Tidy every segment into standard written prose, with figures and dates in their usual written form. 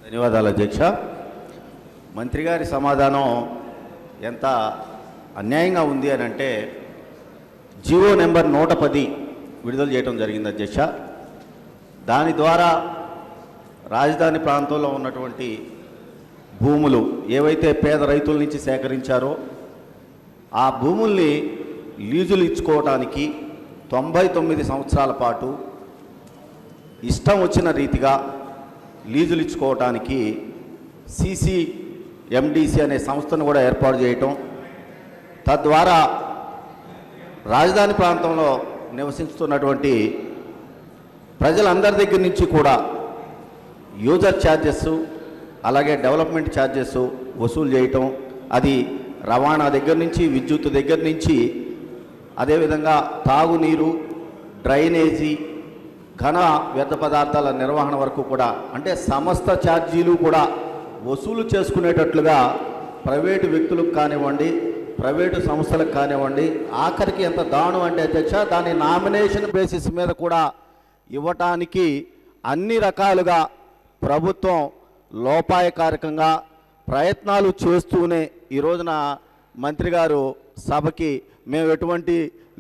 ధన్యవాదాలు అధ్యక్ష. మంత్రి గారి సమాధానం ఎంత అన్యాయంగా ఉంది అని అంటే, జీవో నెంబర్ 110 విడుదల చేయడం జరిగింది అధ్యక్ష. దాని ద్వారా రాజధాని ప్రాంతంలో ఉన్నటువంటి భూములు ఏవైతే పేద రైతుల నుంచి సేకరించారో ఆ భూముల్ని లీజులు ఇచ్చుకోవడానికి 99 సంవత్సరాల పాటు ఇష్టం వచ్చిన రీతిగా లీజులు ఇచ్చుకోవడానికి CCMDC అనే సంస్థను కూడా ఏర్పాటు చేయటం, తద్వారా రాజధాని ప్రాంతంలో నివసిస్తున్నటువంటి ప్రజలందరి దగ్గర నుంచి కూడా యూజర్ ఛార్జెస్ అలాగే డెవలప్మెంట్ ఛార్జెస్ వసూలు చేయటం, అది రవాణా దగ్గర నుంచి విద్యుత్ దగ్గర నుంచి అదేవిధంగా తాగునీరు, డ్రైనేజీ, ఘన వ్యర్థ పదార్థాల నిర్వహణ వరకు కూడా అంటే సమస్త ఛార్జీలు కూడా వసూలు చేసుకునేటట్లుగా ప్రైవేటు వ్యక్తులకు కానివ్వండి, ప్రైవేటు సంస్థలకు కానివ్వండి, ఆఖరికి ఎంత దారుణం అంటే అధ్యక్ష, దాని నామినేషన్ బేసిస్ మీద కూడా ఇవ్వటానికి అన్ని రకాలుగా ప్రభుత్వం లోపాయకారకంగా ప్రయత్నాలు చేస్తూనే ఈ రోజున మంత్రి గారు సభకి మేము ఎటువంటి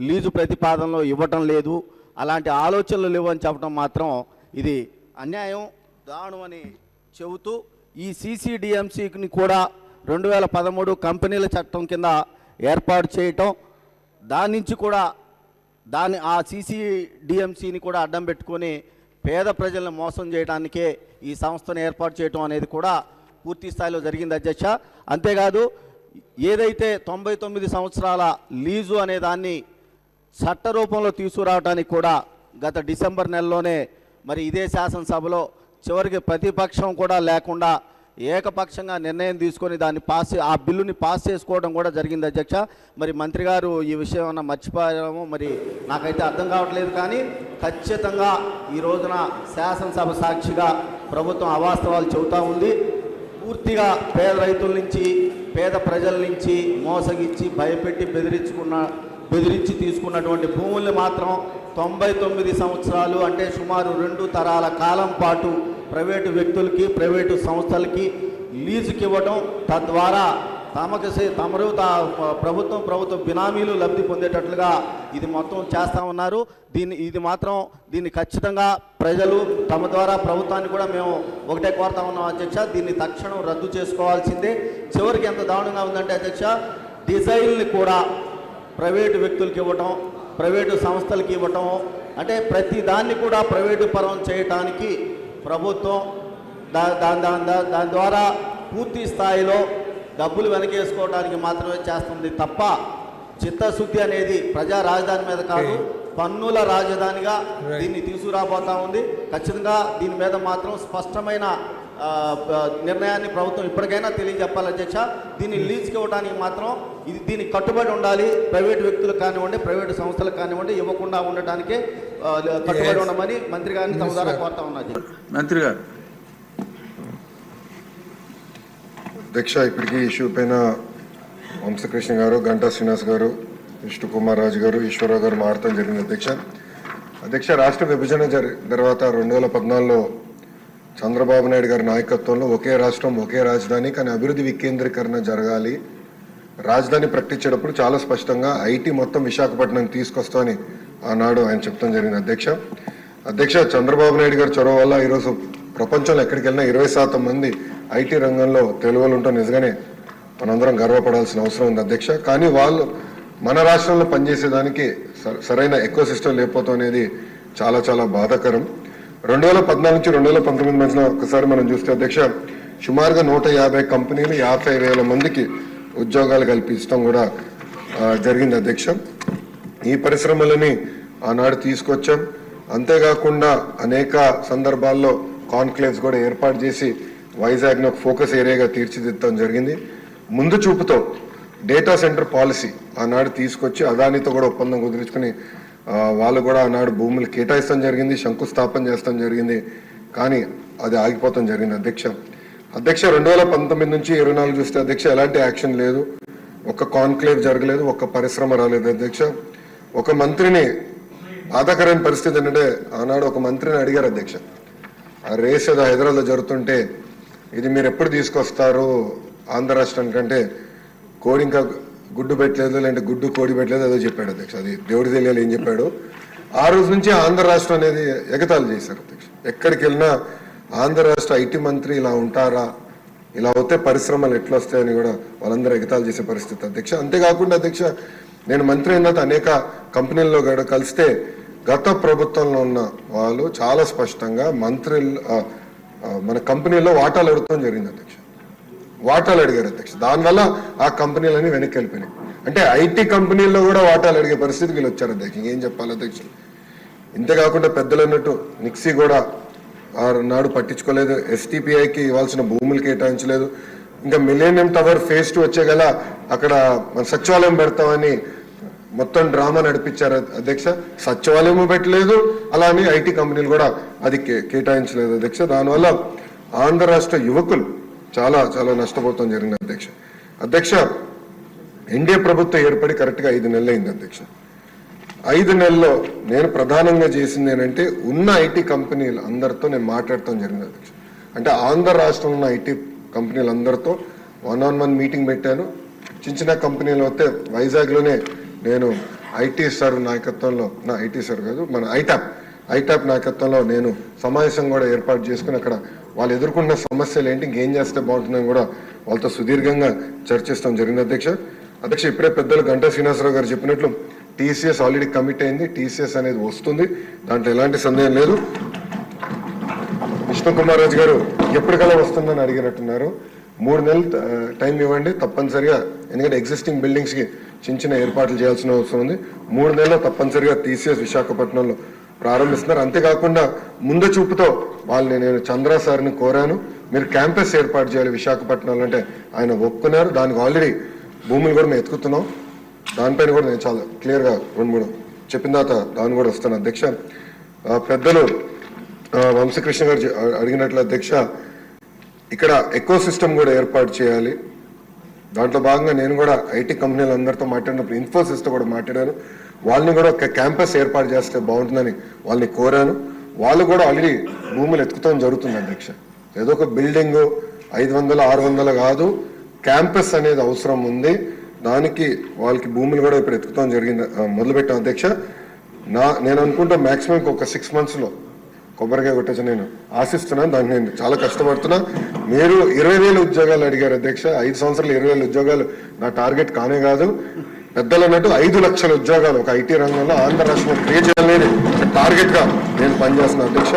లీజు ప్రతిపాదనలో ఇవ్వటం లేదు, అలాంటి ఆలోచనలు లేవని చెప్పడం మాత్రం ఇది అన్యాయం, దారుణం అని చెబుతూ ఈ CCDMCని కూడా 2013 కంపెనీల చట్టం కింద ఏర్పాటు చేయటం, దాని నుంచి కూడా ఆ CCDMCని కూడా అడ్డం పెట్టుకొని పేద ప్రజలను మోసం చేయడానికే ఈ సంస్థను ఏర్పాటు చేయటం అనేది కూడా పూర్తి స్థాయిలో జరిగింది అధ్యక్ష. అంతేకాదు ఏదైతే 99 సంవత్సరాల లీజు అనే దాన్ని చట్ట రూపంలో తీసుకురావడానికి కూడా గత డిసెంబర్ నెలలోనే మరి ఇదే శాసనసభలో చివరికి ప్రతిపక్షం కూడా లేకుండా ఏకపక్షంగా నిర్ణయం తీసుకొని ఆ బిల్లుని పాస్ చేసుకోవడం కూడా జరిగింది అధ్యక్ష. మరి మంత్రి గారు ఈ విషయం అన్న మర్చిపోయామో మరి నాకైతే అర్థం కావట్లేదు, కానీ ఖచ్చితంగా ఈ రోజున శాసనసభ సాక్షిగా ప్రభుత్వం అవాస్తవాలు చెబుతూ ఉంది. పూర్తిగా పేద రైతుల నుంచి, పేద ప్రజల నుంచి మోసగిచ్చి భయపెట్టి బెదిరించి తీసుకున్నటువంటి భూముల్ని మాత్రం 99 సంవత్సరాలు అంటే సుమారు 2 తరాల కాలం పాటు ప్రైవేటు వ్యక్తులకి, ప్రైవేటు సంస్థలకి లీజుకి ఇవ్వడం, తద్వారా ప్రభుత్వ బినామీలు లబ్ధి పొందేటట్లుగా ఇది మొత్తం చేస్తూ ఉన్నారు. దీన్ని ఖచ్చితంగా ప్రజలు తమ ద్వారా ప్రభుత్వాన్ని కూడా మేము ఒకటే కోరుతా ఉన్నాం అధ్యక్ష, దీన్ని తక్షణం రద్దు చేసుకోవాల్సిందే. చివరికి ఎంత దారుణంగా ఉందంటే అధ్యక్ష, డిజైల్ని కూడా ప్రైవేటు వ్యక్తులకి ఇవ్వటం, ప్రైవేటు సంస్థలకి ఇవ్వటం, అంటే ప్రతి దాన్ని కూడా ప్రైవేటు పరం చేయటానికి ప్రభుత్వం దాని ద్వారా పూర్తి స్థాయిలో డబ్బులు వెనకేసుకోవడానికి మాత్రమే చేస్తుంది తప్ప చిత్తశుద్ధి అనేది ప్రజా రాజధాని మీద కాదు, పన్నుల రాజధానిగా దీన్ని తీసుకురాబోతా ఉంది. ఖచ్చితంగా దీని మీద మాత్రం స్పష్టమైన నిర్ణయాన్ని ప్రభుత్వం ఇప్పటికైనా తెలియజెప్పాలి అధ్యక్ష. దీన్ని లీజ్కి ఇవ్వడానికి మాత్రం దీనికి కట్టుబడి ఉండాలి. ప్రైవేటు వ్యక్తులకు కానివ్వండి, ప్రైవేటు సంస్థలకు కానివ్వండి ఇవ్వకుండా ఉండటానికే కట్టుబడి ఉండమని మంత్రి గారిని తమ ద్వారా కోరుతా ఉన్నది. మంత్రి గారు. అధ్యక్ష, ఇప్పటికీ ఇష్యూ పైన వంశకృష్ణ గారు, గంటా శ్రీనివాస్ గారు, విష్ణు కుమార్ రాజు గారు, ఈశ్వరరావు గారు మారటం జరిగింది అధ్యక్ష. రాష్ట్ర విభజన తర్వాత 2014లో చంద్రబాబు నాయుడు గారి నాయకత్వంలో ఒకే రాష్ట్రం ఒకే రాజధాని, కానీ అభివృద్ధి వికేంద్రీకరణ జరగాలి, రాజధాని ప్రకటించేటప్పుడు చాలా స్పష్టంగా ఐటీ మొత్తం విశాఖపట్నం తీసుకొస్తామని ఆనాడు ఆయన చెప్తాం జరిగింది అధ్యక్ష. చంద్రబాబు నాయుడు గారి చొరవ వల్ల ఈరోజు ప్రపంచంలో ఎక్కడికి వెళ్ళినా 20% మంది ఐటీ రంగంలో తెలుగులు ఉంటాం. నిజంగానే మనందరం గర్వపడాల్సిన అవసరం ఉంది అధ్యక్ష. కానీ వాళ్ళు మన రాష్ట్రంలో పనిచేసేదానికి సరైన ఎకో సిస్టమ్ లేకపోవడం అనేది చాలా చాలా బాధాకరం. 2014 నుంచి 2019 మధ్యన ఒకసారి మనం చూస్తే అధ్యక్ష, సుమారుగా 150 కంపెనీలు 50,000 మందికి ఉద్యోగాలు కల్పించడం కూడా జరిగింది అధ్యక్ష. ఈ పరిశ్రమలని ఆనాడు తీసుకొచ్చాం. అంతేకాకుండా అనేక సందర్భాల్లో కాన్క్లేవ్స్ కూడా ఏర్పాటు చేసి వైజాగ్ను ఒక ఫోకస్ ఏరియాగా తీర్చిదిద్దడం జరిగింది. ముందు చూపుతో డేటా సెంటర్ పాలసీ ఆనాడు తీసుకొచ్చి అదానితో కూడా ఒప్పందం కుదుర్చుకుని వాళ్ళు కూడా ఆనాడు భూములు కేటాయిస్తాం జరిగింది, శంకుస్థాపన చేస్తాం జరిగింది. కానీ అది ఆగిపోతాం జరిగింది అధ్యక్ష. 2019 నుంచి 24 చూస్తే అధ్యక్ష ఎలాంటి యాక్షన్ లేదు, ఒక్క కాన్క్లేవ్ జరగలేదు, ఒక్క పరిశ్రమ రాలేదు అధ్యక్ష. ఒక మంత్రిని బాధాకరమైన పరిస్థితి ఏంటంటే ఆనాడు ఒక మంత్రిని అడిగారు అధ్యక్ష, ఆ రేస్ ఏదో హైదరాబాద్లో జరుగుతుంటే ఇది మీరు ఎప్పుడు తీసుకొస్తారు ఆంధ్ర రాష్ట్రానికి అంటే కోడి ఇంకా గుడ్డు పెట్టలేదు, లేదంటే గుడ్డు కోడి పెట్టలేదు ఏదో చెప్పాడు అధ్యక్ష. అది దేవుడి తెలియాలి ఏం చెప్పాడు. ఆ రోజు నుంచి ఆంధ్ర రాష్ట్రం అనేది ఎగతాళి చేశారు అధ్యక్ష. ఎక్కడికి వెళ్ళినా ఆంధ్ర రాష్ట్ర ఐటీ మంత్రి ఇలా ఉంటారా, ఇలా అవుతే పరిశ్రమలు ఎట్లా వస్తాయని కూడా వాళ్ళందరూ ఎగతాళి చేసే పరిస్థితి అధ్యక్ష. అంతేకాకుండా అధ్యక్ష, నేను మంత్రి అయిన తర్వాత అనేక కంపెనీల్లో కూడా కలిస్తే గత ప్రభుత్వంలో ఉన్న వాళ్ళు చాలా స్పష్టంగా మన కంపెనీల్లో వాటాలు అడుగుతాం జరిగింది అధ్యక్ష. వాటాలు అడిగారు అధ్యక్ష. దానివల్ల ఆ కంపెనీలన్నీ వెనక్కి వెళ్ళిపోయినాయి. అంటే ఐటీ కంపెనీల్లో కూడా వాటాలు అడిగే పరిస్థితికి వీళ్ళు వచ్చారు అధ్యక్ష. ఏం చెప్పాలి అధ్యక్ష. ఇంతేకాకుండా పెద్దలు అన్నట్టు నిక్సీ కూడా నాడు పట్టించుకోలేదు, ఎస్టీపీఐకి ఇవ్వాల్సిన భూములు కేటాయించలేదు. ఇంకా మిలేనియం టవర్ ఫేజ్ 2 వచ్చే గల అక్కడ మన సచివాలయం పెడతామని మొత్తం డ్రామా నడిపించారు అధ్యక్ష. సచివాలయము పెట్టలేదు, అలానే ఐటీ కంపెనీలు కూడా అది కేటాయించలేదు అధ్యక్ష. దానివల్ల ఆంధ్ర రాష్ట్ర యువకులు చాలా చాలా నష్టపోతాం జరిగింది అధ్యక్ష. అధ్యక్ష, ఎన్డీఏ ప్రభుత్వం ఏర్పడి కరెక్ట్గా 5 నెలలు అయింది అధ్యక్ష. 5 నెలల్లో నేను ప్రధానంగా చేసింది ఏంటంటే ఉన్న ఐటీ కంపెనీలు అందరితో నేను మాట్లాడటం జరిగింది అధ్యక్ష. అంటే ఆంధ్ర రాష్ట్రంలో ఉన్న ఐటీ కంపెనీలందరితో 1-on-1 మీటింగ్ పెట్టాను. చిన్న కంపెనీలు వస్తే వైజాగ్లోనే నేను ఐటీ సార్ నాయకత్వంలో, ఐటీ సార్ కాదు మన ఐటాప్ నాయకత్వంలో నేను సమావేశం కూడా ఏర్పాటు చేసుకుని అక్కడ వాళ్ళు ఎదుర్కొన్న సమస్యలు ఏంటి, ఇంకేం చేస్తే బాగుంటుందని కూడా వాళ్ళతో సుదీర్ఘంగా చర్చిస్తాం జరిగింది అధ్యక్ష. ఇప్పుడే పెద్దలు గంటా శ్రీనివాసరావు గారు చెప్పినట్లు టీసీఎస్ ఆల్రెడీ కమిట్ అయింది. టీసీఎస్ అనేది వస్తుంది, దాంట్లో ఎలాంటి సందేహం లేదు. విష్ణు కుమార్ రాజు గారు ఎప్పటికల్లా వస్తుందని అడిగినట్టున్నారు. 3 నెలలు టైం ఇవ్వండి తప్పనిసరిగా, ఎందుకంటే ఎగ్జిస్టింగ్ బిల్డింగ్స్కి చిన్న ఏర్పాట్లు చేయాల్సిన అవసరం ఉంది. 3 నెలల్లో తప్పనిసరిగా టీసీఎస్ విశాఖపట్నంలో ప్రారంభిస్తున్నారు. అంతేకాకుండా ముందు చూపుతో వాళ్ళని నేను చంద్ర సార్ని కోరాను, మీరు క్యాంపస్ ఏర్పాటు చేయాలి విశాఖపట్నంలో అంటే ఆయన ఒప్పుకున్నారు. దానికి ఆల్రెడీ భూములు కూడా మేము ఎత్తుకుతున్నాం. దానిపైన కూడా నేను చాలా క్లియర్గా 2-3 చెప్పిన తర్వాత దాన్ని కూడా వస్తాను అధ్యక్ష. పెద్దలు వంశకృష్ణ గారు అడిగినట్లు అధ్యక్ష, ఇక్కడ ఎకో సిస్టమ్ కూడా ఏర్పాటు చేయాలి. దాంట్లో భాగంగా నేను కూడా ఐటీ కంపెనీలు అందరితో మాట్లాడినప్పుడు ఇన్ఫోసిస్తో కూడా మాట్లాడాను. వాళ్ళని కూడా ఒక క్యాంపస్ ఏర్పాటు చేస్తే బాగుంటుందని వాళ్ళని కోరాను. వాళ్ళు కూడా ఆల్రెడీ భూములు ఎత్తుకుతాం జరుగుతుంది అధ్యక్ష. ఏదో ఒక బిల్డింగ్ 500-600 కాదు, క్యాంపస్ అనేది అవసరం ఉంది. దానికి వాళ్ళకి భూములు కూడా ఇప్పుడు ఎత్తుకుతాం జరిగింది, మొదలుపెట్టాం అధ్యక్ష. నేను అనుకుంటా మాక్సిమం ఒక 6 monthsలో కొబ్బరికాయ కొట్టచ్చు నేను ఆశిస్తున్నాను. దానికి నేను చాలా కష్టపడుతున్నా. మీరు 20,000 ఉద్యోగాలు అడిగారు అధ్యక్ష. 5 సంవత్సరాలు 20,000 ఉద్యోగాలు నా టార్గెట్ కానే కాదు. పెద్దలు అన్నట్టు 5 లక్షల ఉద్యోగాలు ఒక ఐటీ రంగంలో ఆంధ్ర రాష్ట్రంలో క్రియేట్ చేయాలనేది టార్గెట్గా నేను పనిచేస్తున్నాను అధ్యక్ష.